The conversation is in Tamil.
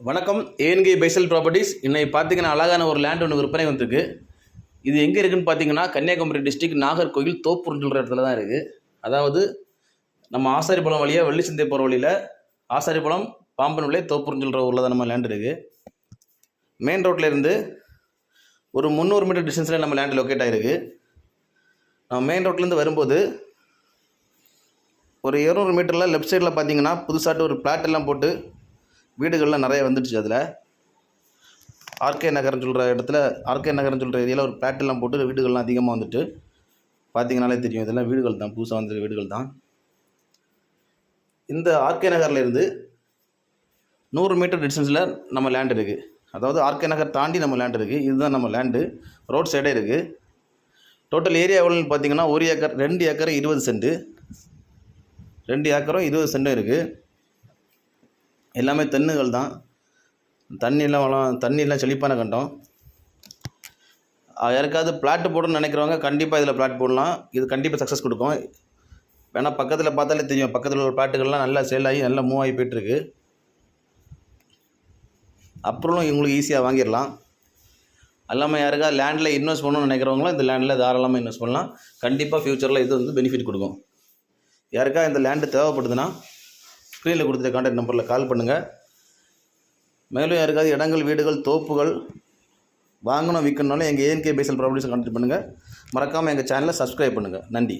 வணக்கம். ஏஎன்கே பைசல் ப்ராப்பர்ட்டிஸ். இன்னைக்கு பார்த்தீங்கன்னா அழகான ஒரு லேண்ட் ஒன்று விற்பனை வந்திருக்கு. இது எங்கே இருக்குன்னு பார்த்தீங்கன்னா கன்னியாகுமரி டிஸ்ட்ரிக்ட் நாகர்கோவில் தோப்பூர்ன்ற இடத்துல தான் இருக்குது. அதாவது நம்ம ஆசாரிப்பாளையம் வழியாக வெள்ளிச்சந்தை போகிற வழியில் ஆசாரிப்பாளையம் பாம்பன் விலை தோப்பூர்ன்ற ஊரில் தான் நம்ம லேண்ட் இருக்குது. மெயின் ரோட்லேருந்து ஒரு 300 மீட்டர் டிஸ்டன்ஸில் நம்ம லேண்ட் லொக்கேட் ஆகிருக்கு. நம்ம மெயின் ரோட்லேருந்து வரும்போது ஒரு 200 மீட்டரில் லெஃப்ட் சைடில் பார்த்தீங்கன்னா புதுசாட்டு ஒரு பிளாட் எல்லாம் போட்டு வீடுகள்லாம் நிறைய வந்துடுச்சு. அதில் ஆர்கே நகர்னு சொல்கிற இடத்துல ஏரியாவில் ஒரு பிளாட்டெல்லாம் போட்டு வீடுகள்லாம் அதிகமாக வந்துட்டு பார்த்தீங்கனாலே தெரியும். இதெல்லாம் வீடுகள் தான், புதுசாக வந்த வீடுகள் தான். இந்த ஆர்கே நகர்லேருந்து 100 மீட்டர் டிஸ்டன்ஸில் நம்ம லேண்ட் இருக்குது. அதாவது ஆர்கே நகர் தாண்டி நம்ம லேண்ட் இருக்குது. இதுதான் நம்ம லேண்டு, ரோட் சைடே இருக்குது. டோட்டல் ஏரியா எவ்வளோன்னு பார்த்தீங்கன்னா 1 ஏக்கர், 2 ஏக்கர் 20 சென்ட்டு, 2 ஏக்கரும் 20 சென்ட்டும் இருக்குது. எல்லாமே தென்னுகள் தான். தண்ணியெல்லாம் செழிப்பான கண்டம். யாருக்காவது பிளாட்டு போடணும்னு நினைக்கிறவங்க கண்டிப்பாக இதில் பிளாட் போடலாம். இது கண்டிப்பாக சக்ஸஸ் கொடுக்கும். ஏன்னா பக்கத்தில் பார்த்தாலே தெரியும், பக்கத்தில் உள்ள பிளாட்டுகள்லாம் நல்லா சேல் ஆகி நல்லா மூவ் ஆகி போய்ட்டுருக்கு. அப்புறம் உங்களுக்கு ஈஸியாக வாங்கிடலாம். எல்லாமே யாருக்காவது லேண்டில் இன்வெஸ்ட் பண்ணணும்னு நினைக்கிறவங்களும் இந்த லேண்டில் தாராளமாக இன்வெஸ்ட் பண்ணலாம். கண்டிப்பாக ஃப்யூச்சரில் இது வந்து பெனிஃபிட் கொடுக்கும். யாருக்கா இந்த லேண்டு தேவைப்படுதுன்னா ஸ்க்ரீனில் கொடுத்துருக்க கான்டாக்ட் நம்பரில் கால் பண்ணுங்கள். மேலும் யாருக்காவது இடங்கள், வீடுகள், தோப்புகள் வாங்கணும் விற்கணும்னாலும் எங்கள் ஏஎன்கே பைசல் ப்ராப்பர்ட்டிஸை கான்டாக்ட் பண்ணுங்கள். மறக்காமல் எங்கள் சேனலை சப்ஸ்கிரைப் பண்ணுங்கள். நன்றி.